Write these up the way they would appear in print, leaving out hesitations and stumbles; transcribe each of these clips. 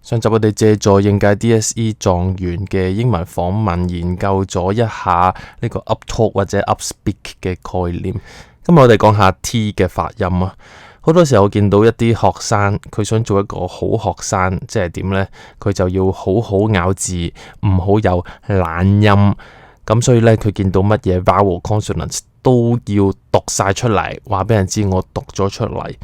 上集我哋借助應屆 DSE 狀元嘅英文訪問，研究咗一下呢個 uptalk 或者 upspeak 嘅概念。今日我哋講下 T 嘅發音啊。好多時候我見到一啲學生，佢想做一個好學生，即係點呢？佢就要好好咬字，唔好有懶音。咁所以呢，佢見到乜嘢 vowel consonants 都要讀晒出嚟，話俾人知我讀咗出嚟。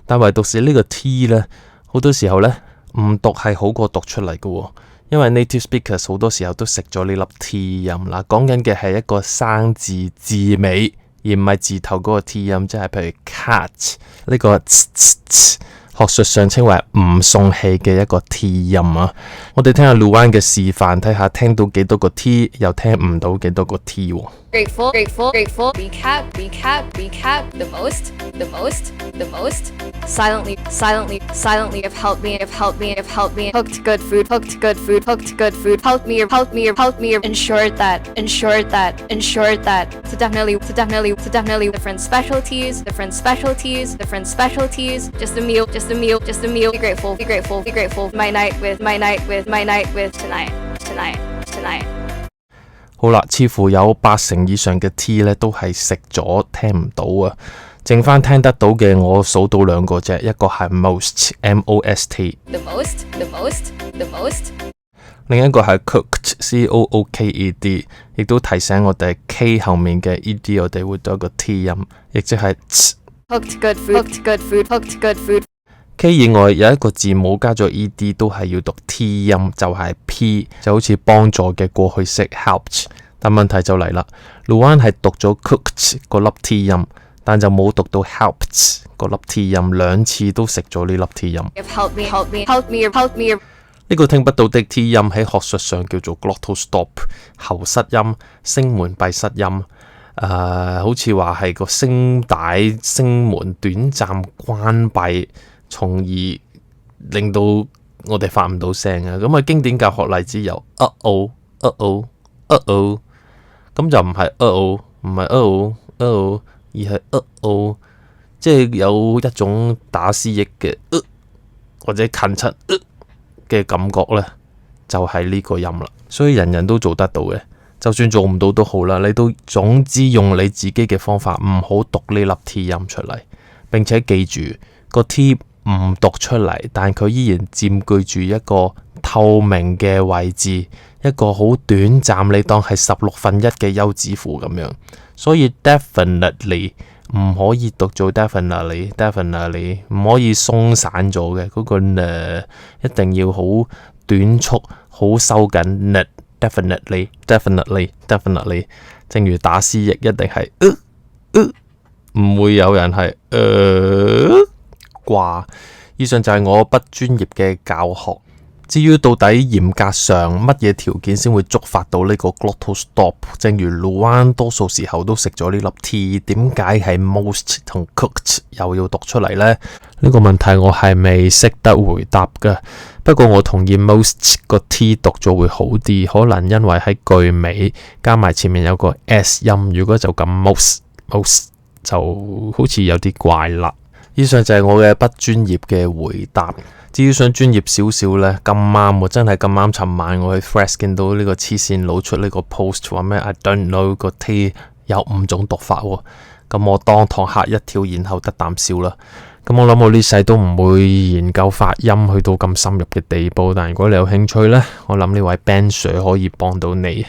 但唯獨是呢個 T 呢，好多時候呢，唔讀係好過讀出嚟嘅，因為 native speakers 好多時候都食咗呢粒 T 音啦。講緊嘅係一個生字字尾，而唔係字頭嗰個 T 音，即係譬如 cat 呢個學術上稱為唔送氣嘅一個 T 音啊。我哋聽下 Luan 嘅示範，睇下聽到幾多個 T， 又聽唔到幾多個 T。Grateful, grateful, grateful. Be cat, be cat, be cat. The most, the most, the most. Silently, silently, silently. Have helped me, have helped me, have helped me. Hooked good food, hooked good food, hooked good food. Helped me, helped me, helped me. Ensured that, ensured that, ensured that. So definitely, so definitely, so definitely. Different specialties, different specialties, different specialties. Just a meal, just a meal, just a meal. Be grateful, be grateful, be grateful. My night with, my night with, my night with tonight, tonight, tonight. 好啦，似乎有80%以上嘅 T 咧都係食咗聽唔到啊，剩翻聽得到嘅我數到兩個啫，一個係 most M-O-S-T， The most, the most, the most. 另一個係 cooked C-O-O-K-E-D， 亦都提醒我哋 K 後面嘅 E-D 我哋會多一個 T 音，亦即係 Hooked good food, hooked good food, hooked good food. K 以外有一個字母加咗 E-D 都係要讀 T 音，就係 P， 就好似幫助嘅過去式 helped。但問題就嚟啦， Luan 係讀咗 cooked 嗰粒 T 音，但就冇讀到 helped 嗰粒 T 音，兩次都食咗呢粒 T 音。Help me, help me, help me, help me. 呢個聽不到的 T 音喺學術上叫做 glottal stop， 喉塞音、聲門閉塞音。好似話係個聲帶、聲門短暫關閉，從而令到我哋發唔到聲啊！咁經典教學例子有哦，咁就唔係唔係而係即係有一種打思噎嘅或者近親嘅感覺呢，就係呢個音啦。所以人人都做得到嘅，就算做唔到都好啦，你都總之用你自己嘅方法，唔好讀呢粒 T 音出嚟，並且記住個 T 唔讀出嚟，但佢依然佔據住一個透明嘅位置，一個好短暫，你當係1/16嘅休止符咁樣。所以 definitely 唔可以讀做 definitely 唔可以鬆散咗嘅嗰個呢，一定要好短促，好收緊呢。definitely， 正如打思噎一定係唔會有人係掛。以上就係我不專業嘅教學。至於到底嚴格上乜嘢條件先會觸發到呢個 glottal stop， 正如 Luan 多數時候都食咗呢粒 T， 點解係 most 同 cooked 又要讀出嚟呢？呢個問題我係未識得回答㗎。不過我同意 most 個 T 讀咗會好啲，可能因為喺句尾加埋前面有個 S 音，如果就咁 most 就好似有啲怪啦。以上就係我嘅不專業嘅回答。至於想專業少少呢，咁啱真係咁啱，尋晚我去 Threads 見到呢個黐線佬出呢個 post 話咩 I don't know 個 T 有5種讀法喎，咁我當堂嚇一跳，然後得啖笑啦。咁我諗我呢世都唔會研究發音去到咁深入嘅地步，但如果你有興趣呢，我諗呢位 Ben Sir 可以幫到你。